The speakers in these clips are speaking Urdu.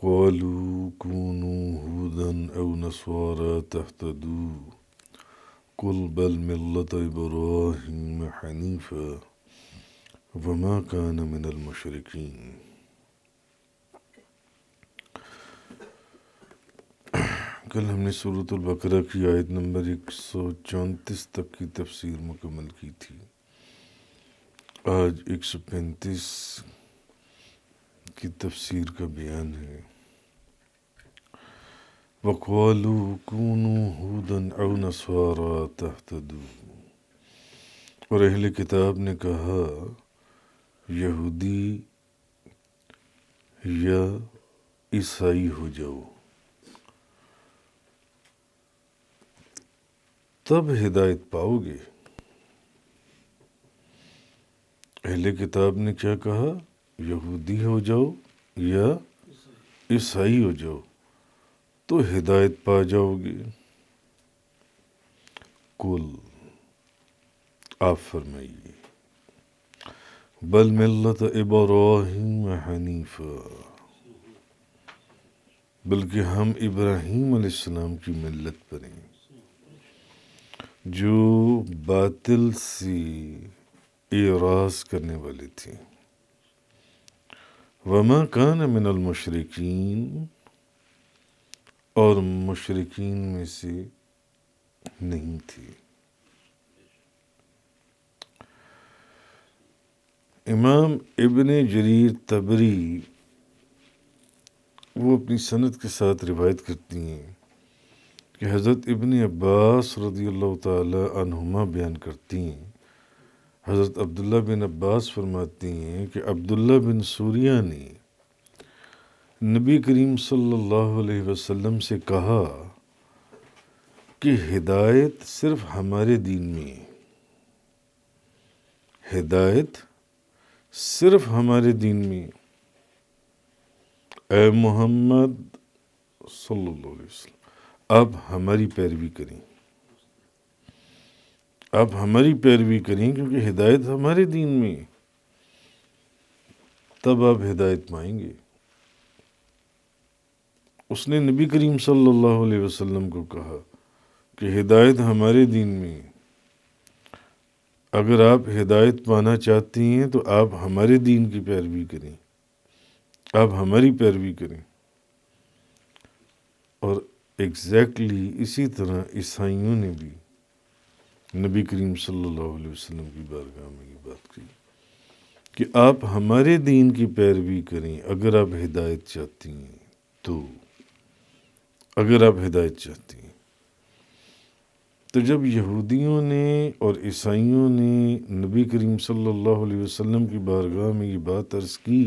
وقالوا كونوا هودا أو نصارى تهتدوا قل بل ملة إبراهيم حنيفا وما كان من المشركين۔ کل ہم نے سورۃ البقرہ کی آیت نمبر 134 تک کی تفسیر مکمل کی تھی۔ آج 135 کی تفسیر کا بیان ہے۔ وَقَالُوا كُونُوا هُودًا أَوْ نَصَارَىٰ تَهْتَدُوا، اور اہل کتاب نے کہا یہودی یا عیسائی ہو جاؤ تب ہدایت پاؤ گے۔ اہل کتاب نے کیا کہا؟ یہودی ہو جاؤ یا عیسائی ہو جاؤ تو ہدایت پا جاؤ گے۔ قل، آپ فرمائیے، بل ملت ابراہیم حنیفا، بلکہ ہم ابراہیم علیہ السلام کی ملت پر ہیں جو باطل سے اعراض کرنے والے تھے۔ وما کان من المشرکین، اور مشرکین میں سے نہیں تھے۔ امام ابن جریر طبری وہ اپنی سند کے ساتھ روایت کرتی ہیں کہ حضرت ابن عباس رضی اللہ تعالی عنہما بیان کرتی ہیں، حضرت عبداللہ بن عباس فرماتی ہیں کہ عبداللہ بن سوریہ نے نبی کریم صلی اللہ علیہ وسلم سے کہا کہ ہدایت صرف ہمارے دین میں ہے، ہدایت صرف ہمارے دین میں، اے محمد صلی اللہ علیہ وسلم آپ ہماری پیروی کریں، آپ ہماری پیروی کریں کیونکہ ہدایت ہمارے دین میں، تب آپ ہدایت پائیں گے۔ اس نے نبی کریم صلی اللہ علیہ وسلم کو کہا کہ ہدایت ہمارے دین میں، اگر آپ ہدایت پانا چاہتی ہیں تو آپ ہمارے دین کی پیروی کریں، آپ ہماری پیروی کریں۔ اور ایگزیکٹلی اسی طرح عیسائیوں نے بھی نبی کریم صلی اللہ علیہ وسلم کی بارگاہ میں یہ بات کی کہ آپ ہمارے دین کی پیروی کریں اگر آپ ہدایت چاہتی ہیں تو، اگر آپ ہدایت چاہتی ہیں۔ تو جب یہودیوں نے اور عیسائیوں نے نبی کریم صلی اللہ علیہ وسلم کی بارگاہ میں یہ بات عرض کی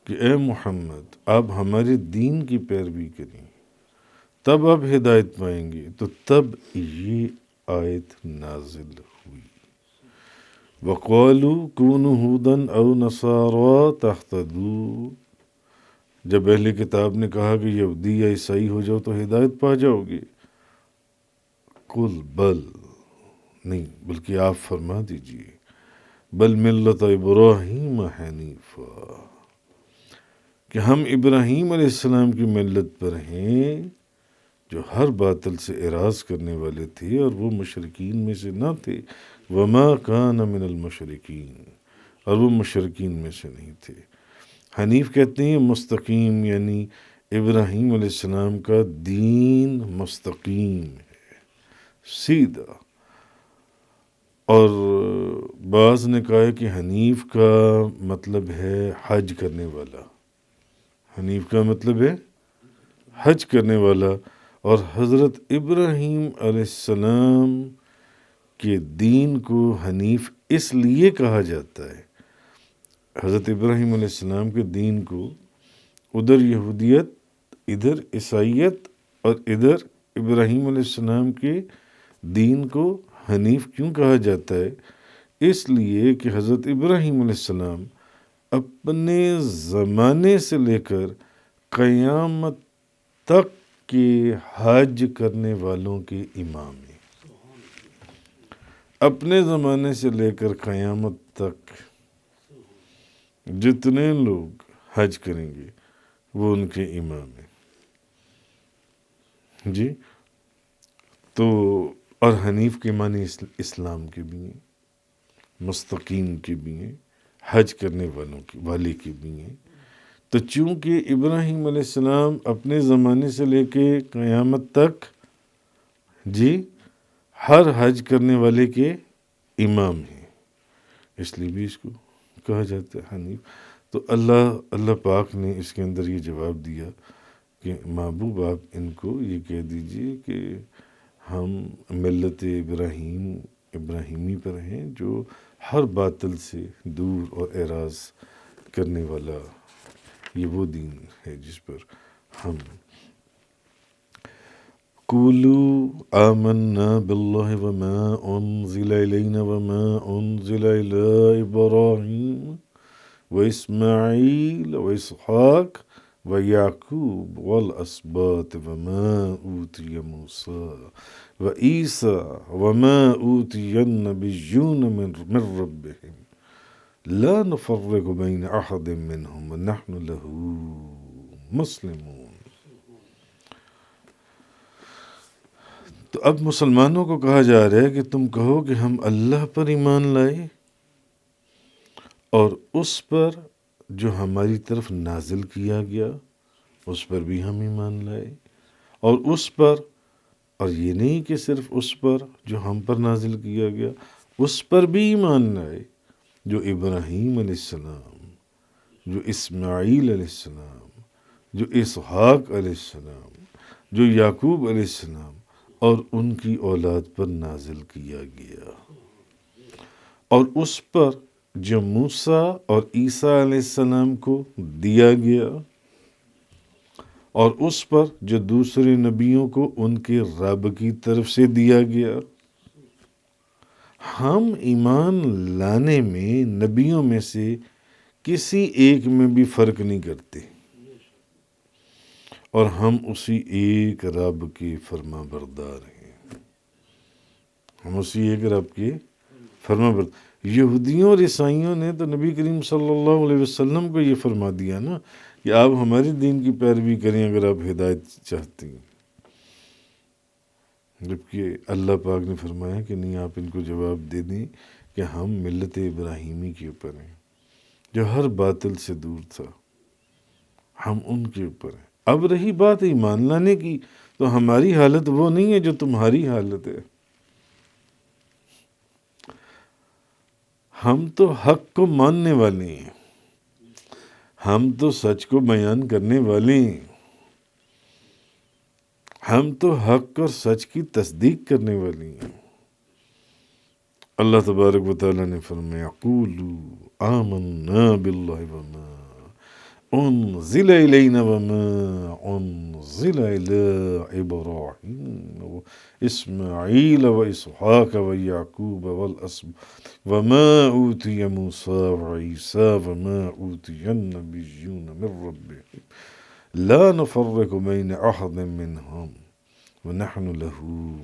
کہ اے محمد آپ ہمارے دین کی پیروی کریں تب آپ ہدایت پائیں گے، تو تب یہ آیت نازل ہوئی، وَقَالُوا كُونُوا هُودًا أَوْ نَصَارَىٰ تَهْتَدُوا، جب اہل کتاب نے کہا کہ یہودی یا عیسائی ہو جاؤ تو ہدایت پا جاؤ گے۔ قل، بل، نہیں بلکہ آپ فرما دیجئے، بل ملت ابراہیم حنیفا، کہ ہم ابراہیم علیہ السلام کی ملت پر ہیں جو ہر باطل سے اعراض کرنے والے تھے اور وہ مشرکین میں سے نہ تھے۔ وما کان من المشرکین، اور وہ مشرکین میں سے نہیں تھے۔ حنیف کہتے ہیں مستقیم، یعنی ابراہیم علیہ السلام کا دین مستقیم ہے، سیدھا۔ اور بعض نے کہا ہے کہ حنیف کا مطلب ہے حج کرنے والا، حنیف کا مطلب ہے حج کرنے والا، اور حضرت ابراہیم علیہ السلام کے دین کو حنیف اس لیے کہا جاتا ہے، حضرت ابراہیم علیہ السلام کے دین کو ادھر یہودیت، ادھر عیسائیت، اور ادھر ابراہیم علیہ السلام کے دین کو حنیف کیوں کہا جاتا ہے؟ اس لیے کہ حضرت ابراہیم علیہ السلام اپنے زمانے سے لے کر قیامت تک کے حج کرنے والوں کے امام ہیں، اپنے زمانے سے لے کر قیامت تک جتنے لوگ حج کریں گے وہ ان کے امام ہیں جی۔ تو اور حنیف کے معنی اسلام کے بھی ہیں، مستقیم کے بھی ہیں، حج کرنے والے کے بھی ہیں۔ تو چونکہ ابراہیم علیہ السلام اپنے زمانے سے لے کے قیامت تک جی ہر حج کرنے والے کے امام ہیں، اس لیے بھی اس کو کہا جاتا ہے حنیف۔ تو اللہ پاک نے اس کے اندر یہ جواب دیا کہ محبوب آپ ان کو یہ کہہ دیجئے کہ ہم ملت ابراہیمی پر ہیں، جو ہر باطل سے دور اور اعراض کرنے والا، یہ وہ دین ہے جس پر ہم قولوا آمنا باللہ وما انزل الینا وما انزل الی ابراہیم واسماعیل واسحاق ویعقوب والاسباط وما اوتی موسیٰ وعیسیٰ وما اوتی النبیون من ربهم لا نفرق بین احد منهم ونحن له مسلمون۔ تو اب مسلمانوں کو کہا جا رہا ہے کہ تم کہو کہ ہم اللہ پر ایمان لائے اور اس پر جو ہماری طرف نازل کیا گیا اس پر بھی ہم ایمان لائے، اور اس پر، اور یہ نہیں کہ صرف اس پر جو ہم پر نازل کیا گیا، اس پر بھی ایمان لائے جو ابراہیم علیہ السلام، جو اسماعیل علیہ السلام، جو اسحاق علیہ السلام، جو یعقوب علیہ السلام اور ان کی اولاد پر نازل کیا گیا، اور اس پر جو موسیٰ اور عیسیٰ علیہ السلام کو دیا گیا، اور اس پر جو دوسرے نبیوں کو ان کے رب کی طرف سے دیا گیا۔ ہم ایمان لانے میں نبیوں میں سے کسی ایک میں بھی فرق نہیں کرتے، اور ہم اسی ایک رب کے فرما بردار ہیں، ہم اسی ایک رب کے فرما بردار۔ یہودیوں اور عیسائیوں نے تو نبی کریم صلی اللہ علیہ وسلم کو یہ فرما دیا نا کہ آپ ہمارے دین کی پیروی کریں اگر آپ ہدایت چاہتے ہیں، جبکہ اللہ پاک نے فرمایا کہ نہیں، آپ ان کو جواب دے دیں کہ ہم ملت ابراہیمی کے اوپر ہیں، جو ہر باطل سے دور تھا، ہم ان کے اوپر ہیں۔ اب رہی بات ایمان لانے کی، تو ہماری حالت وہ نہیں ہے جو تمہاری حالت ہے۔ ہم تو حق کو ماننے والے ہیں، ہم تو سچ کو بیان کرنے والے ہیں، ہم تو حق اور سچ کی تصدیق کرنے والے ہیں۔ اللہ تبارک و تعالیٰ نے فرمایا قولوا آمنا باللہ وما انزل الینا وما انزل الی ابراہیم واسماعیل واسحاق ویعقوب والاسباط وما اوتی موسیٰ وعیسیٰ وما اوتی النبیون من ربهم لا نفرق بین احد منہم ونحن له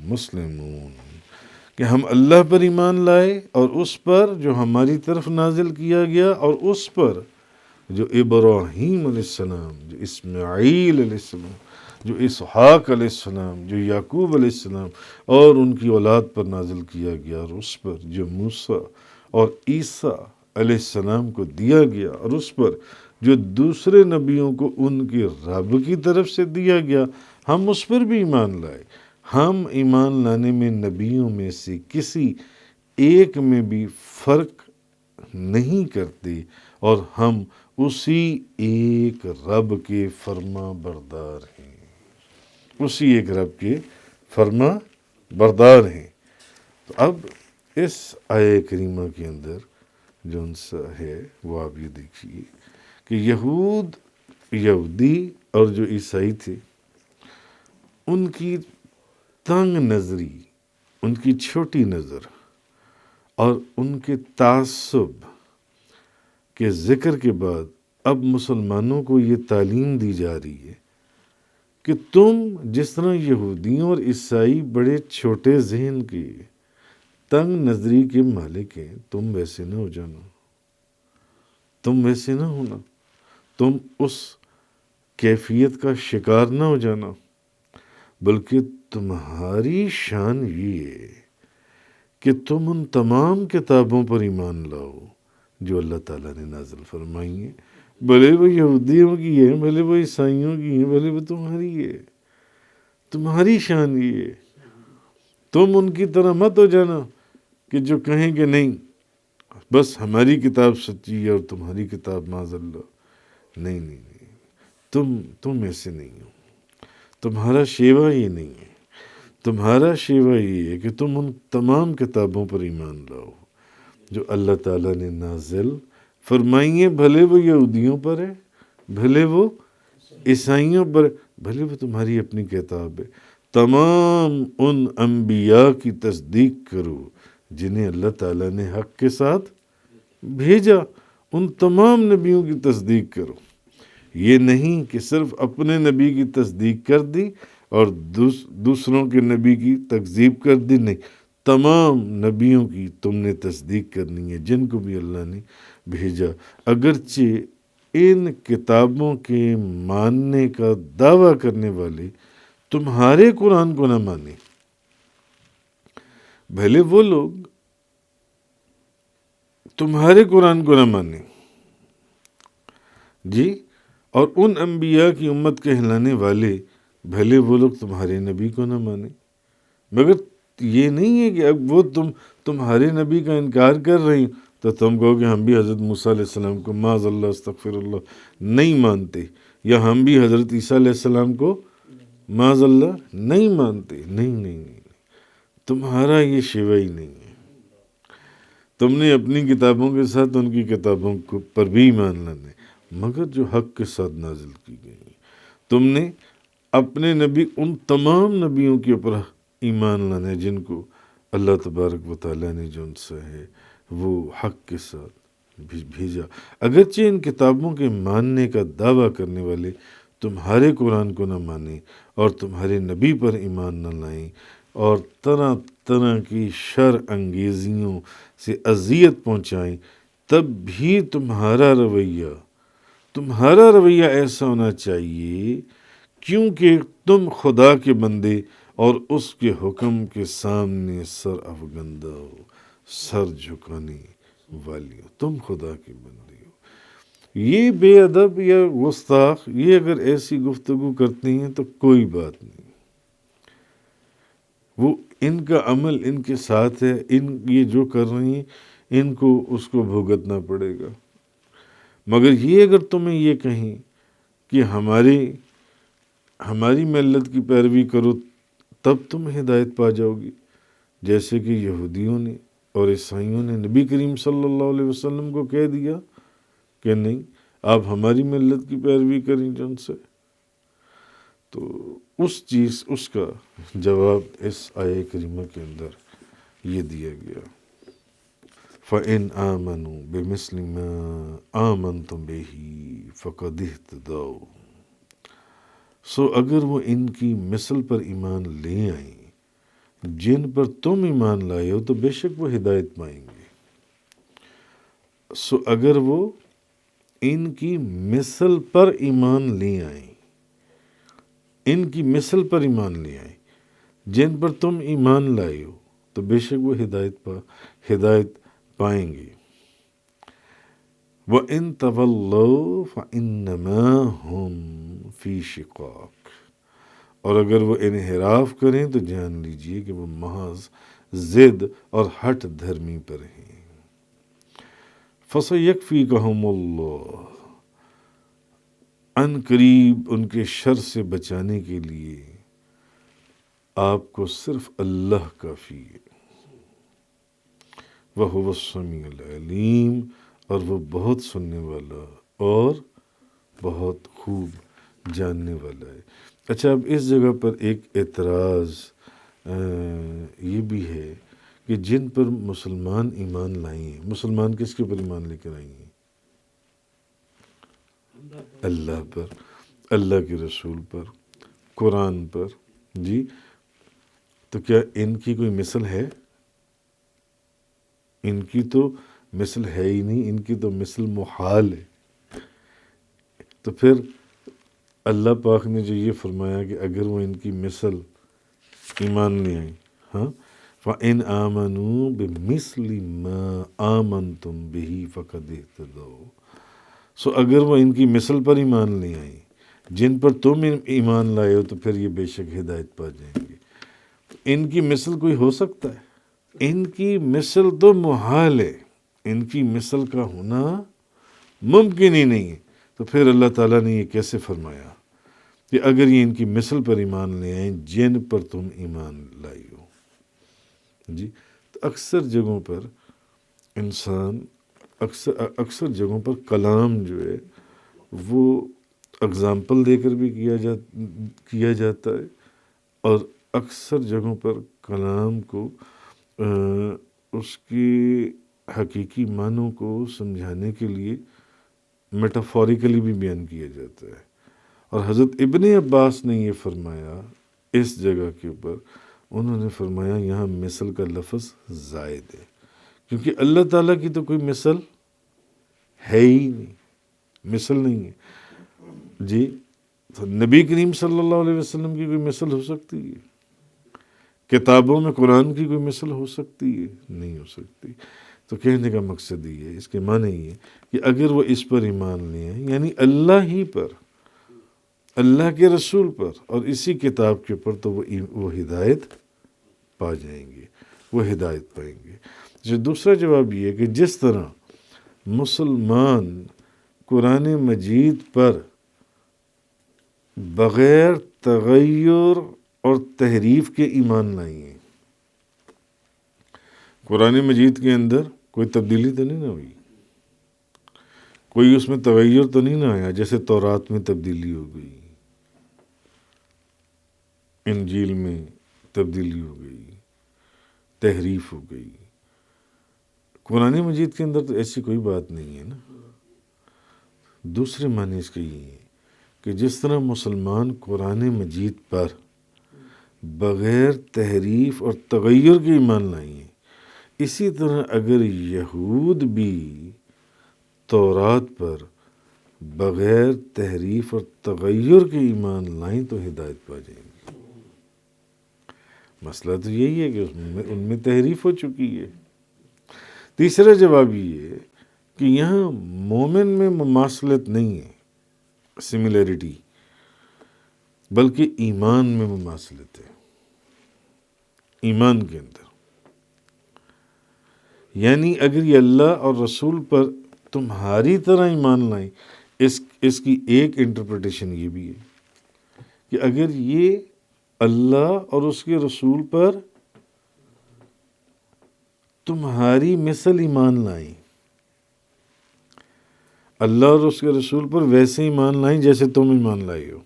مسلمون، کہ ہم اللہ پر ایمان لائے اور اس پر جو ہماری طرف نازل کیا گیا، اور اس پر جو ابراہیم علیہ السلام، جو اسماعیل علیہ السلام، جو اسحاق علیہ السلام، جو یعقوب علیہ السلام اور ان کی اولاد پر نازل کیا گیا، اور اس پر جو موسیٰ اور عیسیٰ علیہ السلام کو دیا گیا، اور اس پر جو دوسرے نبیوں کو ان کے رب کی طرف سے دیا گیا، ہم اس پر بھی ایمان لائے۔ ہم ایمان لانے میں نبیوں میں سے کسی ایک میں بھی فرق نہیں کرتے، اور ہم اسی ایک رب کے فرما بردار ہیں، اسی ایک رب کے فرما بردار ہیں۔ تو اب اس آیہ کریمہ کے اندر جو سا ہے وہ آپ یہ دیکھیے کہ یہودی اور جو عیسائی تھے، ان کی تنگ نظری، ان کی چھوٹی نظر اور ان کے تعصب کے ذکر کے بعد اب مسلمانوں کو یہ تعلیم دی جا رہی ہے کہ تم جس طرح یہودیوں اور عیسائی بڑے چھوٹے ذہن کے، تنگ نظری کے مالک ہیں، تم ویسے نہ ہو جانا، تم ویسے نہ ہونا، تم اس کیفیت کا شکار نہ ہو جانا، بلکہ تمہاری شان یہ ہے کہ تم ان تمام کتابوں پر ایمان لاؤ جو اللہ تعالیٰ نے نازل فرمائی ہیں، بھلے وہ یہودیوں کی ہے، بھلے وہ عیسائیوں کی ہیں، بھلے وہ تمہاری ہے۔ تمہاری شان یہ ہے، تم ان کی طرح مت ہو جانا کہ جو کہیں کہ نہیں بس ہماری کتاب سچی ہے اور تمہاری کتاب معاذ اللہ۔ نہیں نہیں نہیں، تم ایسے نہیں ہو، تمہارا شیوا یہ نہیں ہے، تمہارا شیوا یہ ہے کہ تم ان تمام کتابوں پر ایمان لاؤ جو اللہ تعالیٰ نے نازل فرمائی ہیں، بھلے وہ یہودیوں پر ہے، بھلے وہ عیسائیوں پر، بھلے وہ تمہاری اپنی کتاب ہے۔ تمام ان انبیاء کی تصدیق کرو جنہیں اللہ تعالیٰ نے حق کے ساتھ بھیجا، ان تمام نبیوں کی تصدیق کرو۔ یہ نہیں کہ صرف اپنے نبی کی تصدیق کر دی اور دوسروں کے نبی کی تکذیب کر دی، نہیں، تمام نبیوں کی تم نے تصدیق کرنی ہے جن کو بھی اللہ نے بھیجا، اگرچہ ان کتابوں کے ماننے کا دعویٰ کرنے والے تمہارے قرآن کو نہ مانے۔ بھلے وہ لوگ تمہارے قرآن کو نہ مانے جی، اور ان انبیاء کی امت کہلانے والے بھلے وہ لوگ تمہارے نبی کو نہ مانے، مگر یہ نہیں ہے کہ اب وہ تمہارے نبی کا انکار کر رہی تو تم کہو کہ ہم بھی حضرت موسیٰ علیہ السلام کو معاذ اللہ استغفر اللہ نہیں مانتے، یا ہم بھی حضرت عیسیٰ علیہ السلام کو معاذ اللہ نہیں مانتے۔ نہیں نہیں نہیں، تمہارا یہ شیوہ ہی نہیں ہے۔ تم نے اپنی کتابوں کے ساتھ ان کی کتابوں پر بھی ایمان لانے، مگر جو حق کے ساتھ نازل کی گئی۔ تم نے اپنے نبی ان تمام نبیوں کے اوپر ایمان لانے جن کو اللہ تبارک و تعالیٰ نے جو ان سے ہے وہ حق کے ساتھ بھیجا، اگرچہ ان کتابوں کے ماننے کا دعویٰ کرنے والے تمہارے قرآن کو نہ مانیں اور تمہارے نبی پر ایمان نہ لائیں اور طرح طرح کی شر انگیزیوں سے اذیت پہنچائیں، تب بھی تمہارا رویہ ایسا ہونا چاہیے کیونکہ تم خدا کے بندے اور اس کے حکم کے سامنے سر افگندہ ہو، سر جھکانے والی ہو، تم خدا کے بندے ہو۔ یہ بے ادب یا گستاخ یہ اگر ایسی گفتگو کرتے ہیں تو کوئی بات نہیں، وہ ان کا عمل ان کے ساتھ ہے، یہ جو کر رہی ہیں ان کو اس کو بھگتنا پڑے گا۔ مگر یہ اگر تمہیں یہ کہیں کہ ہماری ملت کی پیروی کرو تب تم ہدایت پا جاؤ گی، جیسے کہ یہودیوں نے اور عیسائیوں نے نبی کریم صلی اللہ علیہ وسلم کو کہہ دیا کہ نہیں آپ ہماری ملت کی پیروی کریں جن سے، تو اس کا جواب اس آیہ کریمہ کے اندر یہ دیا گیا، فَإِنْ آمَنُوا بِمِثْلِ مَا آمَنْتُمْ بِهِ فَقَدِ اهْتَدَوْا، سو اگر وہ ان کی مثل پر ایمان لے آئیں جن پر تم ایمان لائے ہو تو بے شک وہ ہدایت پائیں گے۔ سو اگر وہ ان کی مثل پر ایمان لے آئیں، ان کی مثل پر ایمان لے آئیں جن پر تم ایمان لائے ہو تو بے شک وہ ہدایت پائیں گے۔ وَإِن تَوَلَّوْا فَإِنَّمَا هُمْ فِي شِقَاقٍ، اور اگر وہ انحراف کریں تو جان لیجئے کہ وہ محض ضد اور ہٹ دھرمی پر ہیں۔ فَسَيَكْفِيكَهُمُ اللَّهُ، ان قریب ان کے شر سے بچانے کے لیے آپ کو صرف اللہ کافی ہے۔ وَهُوَ السَّمِيعُ الْعَلِيمُ، اور وہ بہت سننے والا اور بہت خوب جاننے والا ہے۔ اچھا، اب اس جگہ پر ایک اعتراض یہ بھی ہے کہ جن پر مسلمان ایمان لائے ہیں، مسلمان کس کے پر ایمان لے کر آئی ہیں؟ اللہ پر، اللہ کے رسول پر، قرآن پر، جی، تو کیا ان کی کوئی مثل ہے؟ ان کی تو مثل ہے ہی نہیں، ان کی تو مثل محال ہے۔ تو پھر اللہ پاک نے جو یہ فرمایا کہ اگر وہ ان کی مثل ایمان لے آئیں، ہاں، فَإِنْ آمَنُوا بِمِثْلِ مَا آمَنْتُمْ بِهِ فَقَدِ اهْتَدَوْا، سو اگر وہ ان کی مثل پر ایمان لے آئیں جن پر تم ایمان لائے ہو، تو پھر یہ بے شک ہدایت پا جائیں گے۔ ان کی مثل کوئی ہو سکتا ہے؟ ان کی مثل تو محال ہے، ان کی مثل کا ہونا ممکن ہی نہیں ہے۔ تو پھر اللہ تعالیٰ نے یہ کیسے فرمایا کہ اگر یہ ان کی مثل پر ایمان لے آئیں جن پر تم ایمان لائی ہو؟ جی، تو اکثر جگہوں پر انسان اکثر جگہوں پر کلام جو ہے وہ اگزامپل دے کر بھی کیا جاتا ہے، اور اکثر جگہوں پر کلام کو اس کی حقیقی معنوں کو سمجھانے کے لیے میٹافوریکلی بھی بیان کیا جاتا ہے۔ اور حضرت ابن عباس نے یہ فرمایا اس جگہ کے اوپر، انہوں نے فرمایا یہاں مثل کا لفظ زائد ہے، کیونکہ اللہ تعالیٰ کی تو کوئی مثل ہے ہی نہیں، مثل نہیں ہے۔ جی، تو نبی کریم صلی اللہ علیہ وسلم کی کوئی مثل ہو سکتی ہے؟ کتابوں میں قرآن کی کوئی مثل ہو سکتی ہے؟ نہیں ہو سکتی۔ تو کہنے کا مقصد یہ ہے، اس کے معنی یہ ہے کہ اگر وہ اس پر ایمان لے آئیں، یعنی اللہ ہی پر، اللہ کے رسول پر اور اسی کتاب کے پر، تو وہ ہدایت پا جائیں گے، وہ ہدایت پائیں گے۔ جو دوسرا جواب یہ ہے کہ جس طرح مسلمان قرآن مجید پر بغیر تغیر اور تحریف کے ایمان لائیں گے، قرآن مجید کے اندر کوئی تبدیلی تو نہیں نہ ہوئی، کوئی اس میں تغیر تو نہیں نہ آیا، جیسے تورات میں تبدیلی ہو گئی، انجیل میں تبدیلی ہو گئی، تحریف ہو گئی۔ قرآن مجید کے اندر تو ایسی کوئی بات نہیں ہے نا۔ دوسرے معنی اس کے یہ ہے کہ جس طرح مسلمان قرآن مجید پر بغیر تحریف اور تغیر کے ایمان لائیں ہیں، اسی طرح اگر یہود بھی تورات پر بغیر تحریف اور تغیر کے ایمان لائیں تو ہدایت پا جائیں گے۔ مسئلہ تو یہی ہے کہ ان میں تحریف ہو چکی ہے۔ تیسرا جواب یہ ہے کہ یہاں مومن میں مماثلت نہیں ہے، سملیرٹی، بلکہ ایمان میں مماثلت ہے، ایمان کے اندر۔ یعنی اگر یہ اللہ اور رسول پر تمہاری طرح ایمان لائیں، اس کی ایک انٹرپریٹیشن یہ بھی ہے کہ اگر یہ اللہ اور اس کے رسول پر تمہاری مثل ایمان لائیں، اللہ اور اس کے رسول پر ویسے ایمان لائیں جیسے تم ایمان لائے ہو،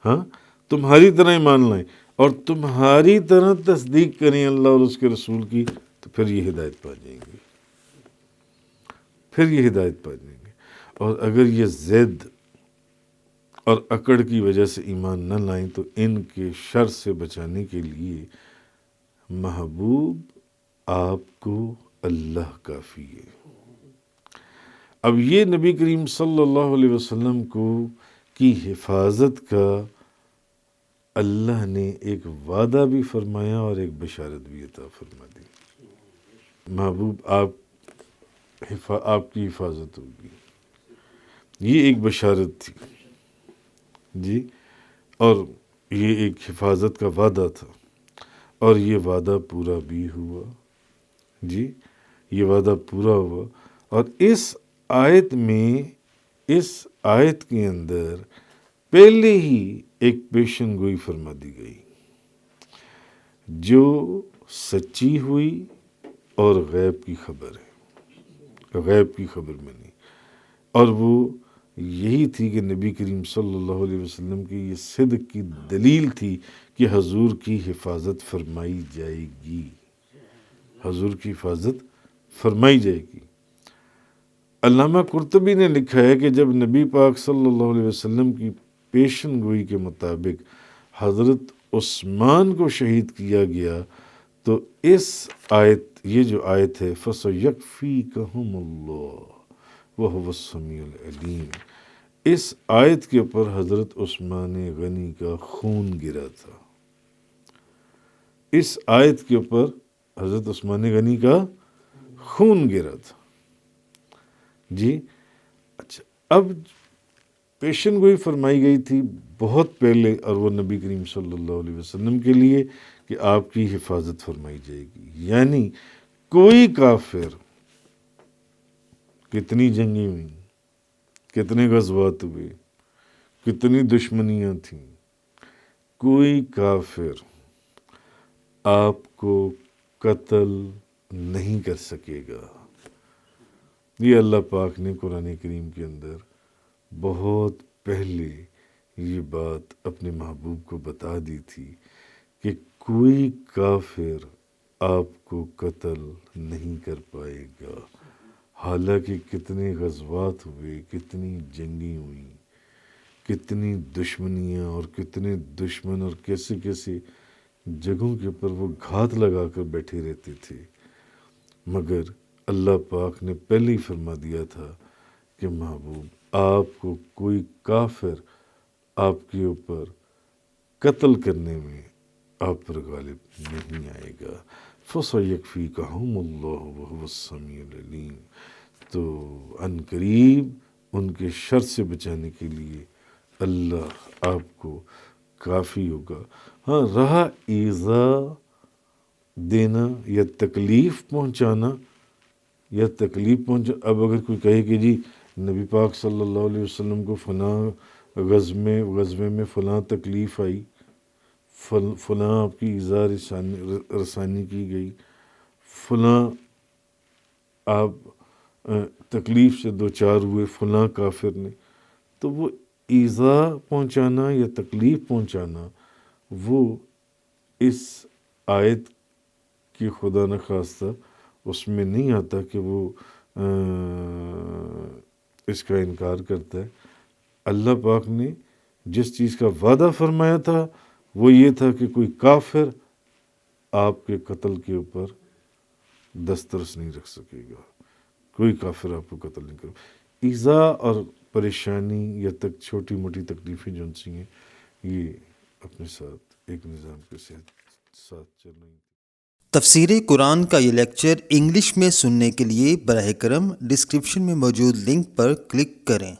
ہاں، تمہاری طرح ایمان لائیں اور تمہاری طرح تصدیق کریں اللہ اور اس کے رسول کی، تو پھر یہ ہدایت پا جائیں گے، پھر یہ ہدایت پا جائیں گے۔ اور اگر یہ ضد اور اکڑ کی وجہ سے ایمان نہ لائیں تو ان کے شر سے بچانے کے لیے محبوب آپ کو اللہ کافی ہے۔ اب یہ نبی کریم صلی اللہ علیہ وسلم کی حفاظت کا اللہ نے ایک وعدہ بھی فرمایا اور ایک بشارت بھی عطا فرما دی۔ محبوب آپ کی حفاظت ہوگی، یہ ایک بشارت تھی جی، اور یہ ایک حفاظت کا وعدہ تھا، اور یہ وعدہ پورا بھی ہوا جی، یہ وعدہ پورا ہوا۔ اور اس آیت کے اندر پہلے ہی ایک پیشن گوئی فرما دی گئی جو سچی ہوئی اور غیب کی خبر ہے، غیب کی خبر ملی، اور وہ یہی تھی کہ نبی کریم صلی اللہ علیہ وسلم کی یہ صدق کی دلیل تھی کہ حضور کی حفاظت فرمائی جائے گی، حضور کی حفاظت فرمائی جائے گی۔ علامہ قرطبی نے لکھا ہے کہ جب نبی پاک صلی اللہ علیہ وسلم کی پیشن گوئی کے مطابق حضرت عثمان کو شہید کیا گیا تو یہ جو آیت ہے فَسَيَكْفِيكَهُمُ اللَّهُ وَهُوَ السَّمِيعُ الْعَلِيمُ، اس آیت کے اوپر حضرت عثمان غنی کا خون گرا تھا، اس آیت کے اوپر حضرت عثمان غنی کا خون گرا تھا جی۔ اچھا، اب پیشن گوئی فرمائی گئی تھی بہت پہلے، اور وہ نبی کریم صلی اللہ علیہ وسلم کے لیے کہ آپ کی حفاظت فرمائی جائے گی، یعنی کوئی کافر، کتنی جنگیں ہوئیں، کتنے غزوات ہوئے، کتنی دشمنیاں تھیں، کوئی کافر آپ کو قتل نہیں کر سکے گا۔ یہ اللہ پاک نے قرآن کریم کے اندر بہت پہلے یہ بات اپنے محبوب کو بتا دی تھی کہ کوئی کافر آپ کو قتل نہیں کر پائے گا۔ حالانکہ کتنے غزوات ہوئے، کتنی جنگیں ہوئیں، کتنی دشمنیاں اور کتنے دشمن اور کیسے کیسے جگہوں کے اوپر وہ گھات لگا کر بیٹھے رہتے تھے، مگر اللہ پاک نے پہلے ہی فرما دیا تھا کہ محبوب آپ کو کوئی کافر آپ کے اوپر قتل کرنے میں آپ پر غالب نہیں آئے گا۔ فَسَيَكْفِيكَهُمُ اللَّهُ وَهُوَ السَّمِيعُ الْعَلِيمُ، تو عن قریب ان کے شر سے بچانے کے لیے اللہ آپ کو کافی ہوگا۔ ہاں، رہا ایذا دینا یا تکلیف پہنچانا، اب اگر کوئی کہے کہ جی نبی پاک صلی اللہ علیہ وسلم کو فلاں غزوے میں فلاں تکلیف آئی، فلاں آپ کی ایذا رسانی کی گئی، فلاں آپ تکلیف سے دوچار ہوئے فلاں کافر نے، تو وہ ایذا پہنچانا یا تکلیف پہنچانا وہ اس آیت کی خدا نخواستہ اس میں نہیں آتا کہ وہ اس کا انکار کرتا ہے۔ اللہ پاک نے جس چیز کا وعدہ فرمایا تھا وہ یہ تھا کہ کوئی کافر آپ کے قتل کے اوپر دسترس نہیں رکھ سکے گا، کوئی کافر آپ کو قتل نہیں کرے۔ ایذا اور پریشانی یا تک چھوٹی موٹی تکلیفیں جو سی ہیں، یہ اپنے ساتھ ایک نظام کے ساتھ چل رہی ہیں۔ تفسیر قرآن کا یہ لیکچر انگلش میں سننے کے لیے براہ کرم ڈسکرپشن میں موجود لنک پر کلک کریں۔